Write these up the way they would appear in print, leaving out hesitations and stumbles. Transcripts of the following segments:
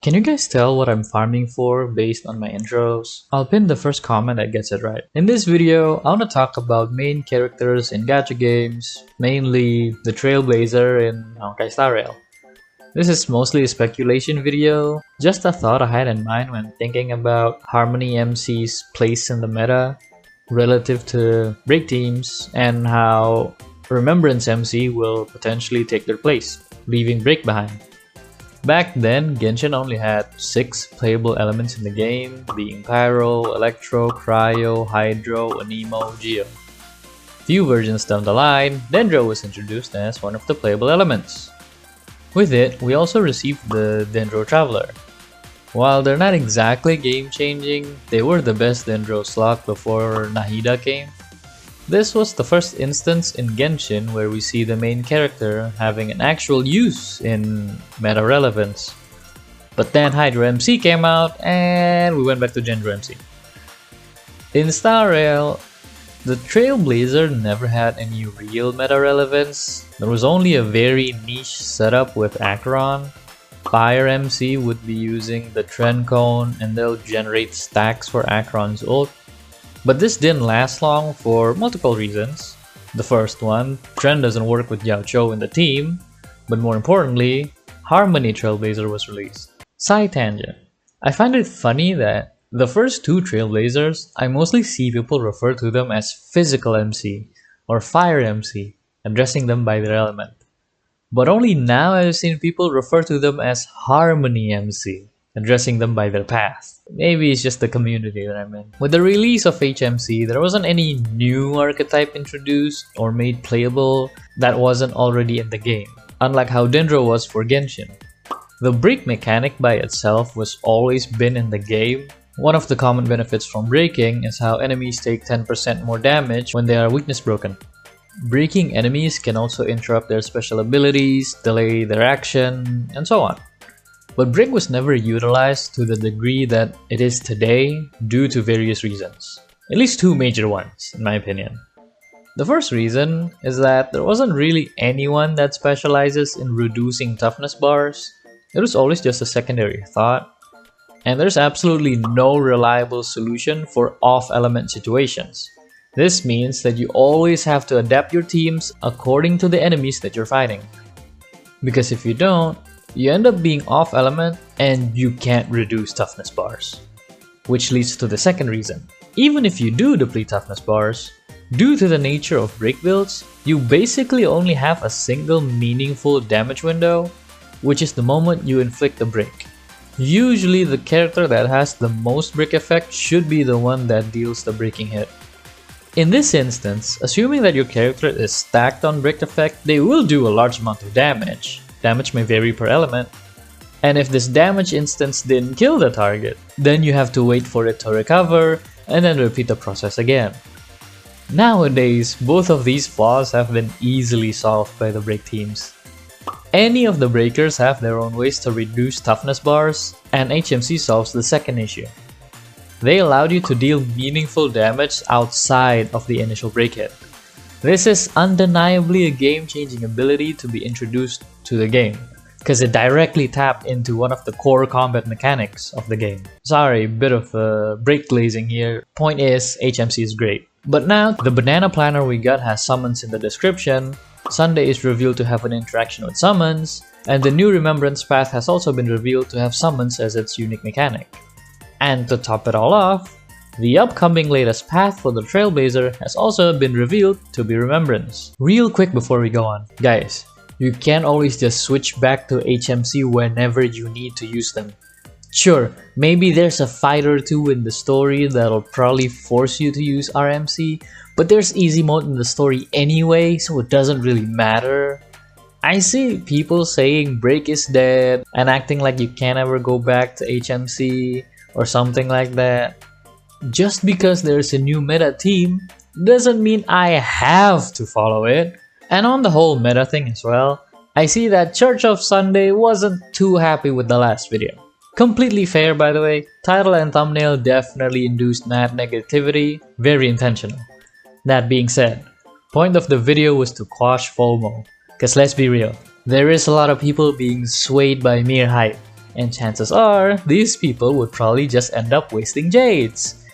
Can you guys tell what I'm farming for based on my intros? I'll pin the first comment that gets it right. In this video, I want to talk about main characters in gacha games, mainly the Trailblazer in Honkai Star Rail. This is mostly a speculation video, just a thought I had in mind when thinking about Harmony MC's place in the meta relative to break teams and how Remembrance MC will potentially take their place, leaving break behind. Back then, Genshin only had 6 playable elements in the game, being Pyro, Electro, Cryo, Hydro, Anemo, Geo. Few versions down the line, Dendro was introduced as one of the playable elements. With it, we also received the Dendro Traveler. While they're not exactly game-changing, they were the best Dendro slot before Nahida came. This was the first instance in Genshin where we see the main character having an actual use in meta relevance. But then Hydro MC came out and we went back to Dendro MC. In Star Rail, the Trailblazer never had any real meta relevance. There was only a very niche setup with Acheron. Fire MC would be using the Trend Cone and they'll generate stacks for Acheron's ult. But this didn't last long for multiple reasons. The first one, Trend doesn't work with Yao Cho in the team, but more importantly, Harmony Trailblazer was released. Side tangent. I find it funny that the first 2 Trailblazers, I mostly see people refer to them as Physical MC or Fire MC, addressing them by their element. But only now I've seen people refer to them as Harmony MC, addressing them by their path. Maybe it's just the community that I'm in. With the release of HMC, there wasn't any new archetype introduced or made playable that wasn't already in the game, unlike how Dendro was for Genshin. The break mechanic by itself was always been in the game. One of the common benefits from breaking is how enemies take 10% more damage when they are weakness broken. Breaking enemies can also interrupt their special abilities, delay their action, and so on. But break was never utilized to the degree that it is today due to various reasons. At least 2 major ones, in my opinion. The first reason is that there wasn't really anyone that specializes in reducing toughness bars. It was always just a secondary thought. And there's absolutely no reliable solution for off-element situations. This means that you always have to adapt your teams according to the enemies that you're fighting. Because if you don't, you end up being off element and you can't reduce toughness bars. Which leads to the second reason. Even if you do deplete toughness bars, due to the nature of break builds, you basically only have a single meaningful damage window, which is the moment you inflict a break. Usually the character that has the most break effect should be the one that deals the breaking hit. In this instance, assuming that your character is stacked on break effect, they will do a large amount of damage. Damage may vary per element. And if this damage instance didn't kill the target, then you have to wait for it to recover and then repeat the process again. Nowadays, both of these flaws have been easily solved by the break teams. Any of the breakers have their own ways to reduce toughness bars, and HMC solves the second issue. They allowed you to deal meaningful damage outside of the initial break hit. This is undeniably a game-changing ability to be introduced to the game, because it directly tapped into one of the core combat mechanics of the game. Sorry, bit of break glazing here. Point is, HMC is great. But now, the banana planner we got has summons in the description, Sunday is revealed to have an interaction with summons, and the new Remembrance path has also been revealed to have summons as its unique mechanic. And to top it all off, the upcoming latest path for the Trailblazer has also been revealed to be Remembrance. Real quick before we go on, guys, you can't always just switch back to HMC whenever you need to use them. Sure, maybe there's a fight or 2 in the story that'll probably force you to use RMC, but there's easy mode in the story anyway, so it doesn't really matter. I see people saying break is dead and acting like you can't ever go back to HMC or something like that. Just because there's a new meta team doesn't mean I have to follow it. And on the whole meta thing as well, I see that Church of Sunday wasn't too happy with the last video. Completely fair, by the way. Title and thumbnail definitely induced mad negativity, very intentional. That being said, point of the video was to quash FOMO, cause let's be real, there is a lot of people being swayed by mere hype. and chances are, these people would probably just end up wasting jades.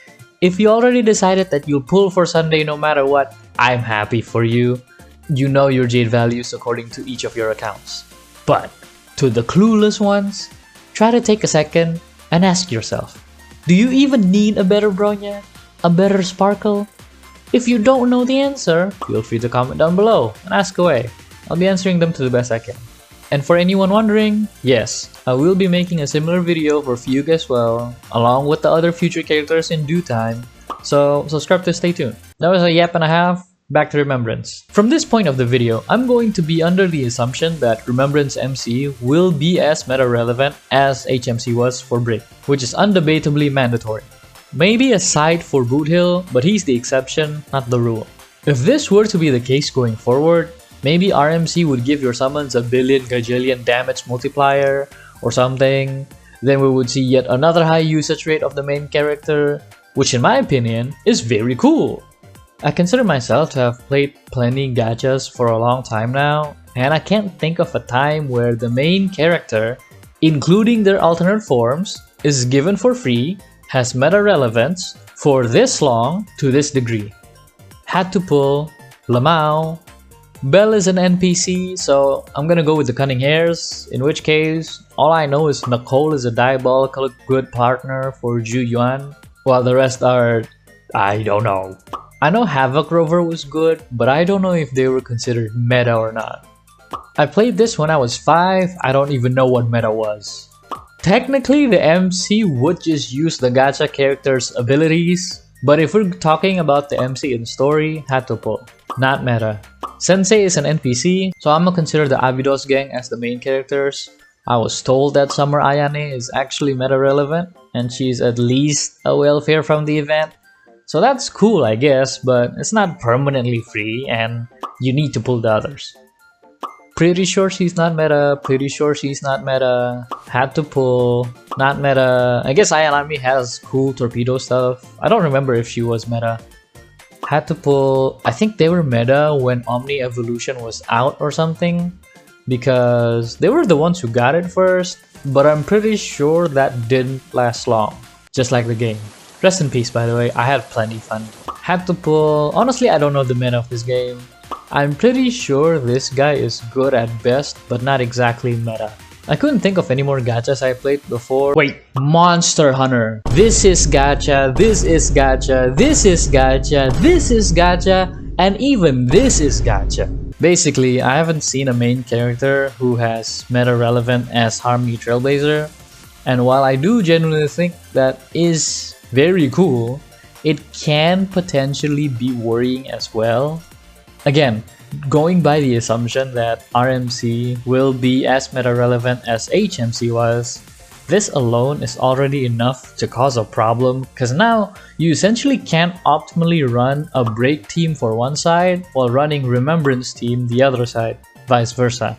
If you already decided that you'll pull for Sunday no matter what, I'm happy for you. You know your jade values according to each of your accounts. But to the clueless ones, try to take a second and ask yourself, do you even need a better Bronya? A better Sparkle? If you don't know the answer, feel free to comment down below and ask away. I'll be answering them to the best I can. And for anyone wondering, yes, I will be making a similar video for Fugue as well, along with the other future characters in due time. So subscribe to stay tuned. That was a yap and a half. Back to Remembrance. From this point of the video, I'm going to be under the assumption that Remembrance MC will be as meta relevant as HMC was for Brick, which is undebatably mandatory. Maybe a side for Boothill, but he's the exception, not the rule. If this were to be the case going forward, maybe RMC would give your summons a billion gajillion damage multiplier or something. Then we would see yet another high usage rate of the main character, which in my opinion is very cool. I consider myself to have played plenty gachas for a long time now, and I can't think of a time where the main character, including their alternate forms, is given for free, has meta relevance for this long to this degree. Had to pull Lamau. Belle is an NPC, so I'm gonna go with the Cunning Hairs, in which case, all I know is Nicole is a diabolical good partner for Ju Yuan, while the rest are, I don't know. I know Havoc Rover was good, but I don't know if they were considered meta or not. I played this when I was 5, I don't even know what meta was. Technically, the MC would just use the gacha character's abilities, but if we're talking about the MC in story, had to pull. Not meta. Sensei is an NPC, so I'm gonna consider the Abydos gang as the main characters. I was told that Summer Ayane is actually meta relevant, and she's at least a welfare from the event. So that's cool, I guess, but it's not permanently free and you need to pull the others. Pretty sure she's not meta, pretty sure she's not meta. Had to pull, not meta. I guess Ayalami has cool torpedo stuff. I don't remember if she was meta. Had to pull, I think they were meta when Omni Evolution was out or something, because they were the ones who got it first, but I'm pretty sure that didn't last long, just like the game. Rest in peace, by the way, I had plenty fun. Had to pull, honestly I don't know the meta of this game. I'm pretty sure this guy is good at best, but not exactly meta. I couldn't think of any more gachas I played before. Wait, Monster Hunter. This is gacha, this is gacha, this is gacha, this is gacha, and even this is gacha. Basically, I haven't seen a main character who has meta relevant as Harmony Trailblazer, and while I do genuinely think that is very cool, it can potentially be worrying as well. Again, going by the assumption that RMC will be as meta relevant as HMC was, this alone is already enough to cause a problem, because now you essentially can't optimally run a break team for one side while running Remembrance team the other side, vice versa.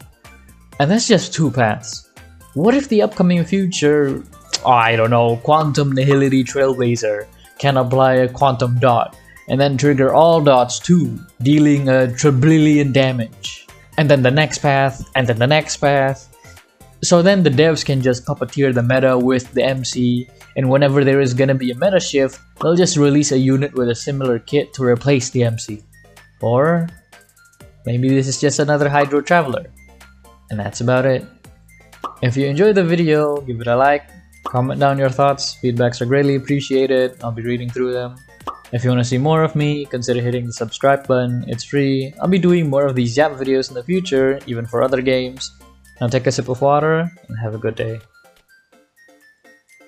And that's just two paths. What if the upcoming future, I don't know, Quantum Nihility Trailblazer can apply a Quantum Dot and then trigger all dots too, dealing a trillion damage. And then the next path, and then the next path. So then the devs can just puppeteer the meta with the MC, and whenever there is gonna be a meta shift, they'll just release a unit with a similar kit to replace the MC. Or maybe this is just another Hydro Traveler. And that's about it. If you enjoyed the video, give it a like, comment down your thoughts, feedbacks are greatly appreciated, I'll be reading through them. If you want to see more of me, consider hitting the subscribe button, it's free. I'll be doing more of these Yap videos in the future, even for other games. Now take a sip of water and have a good day.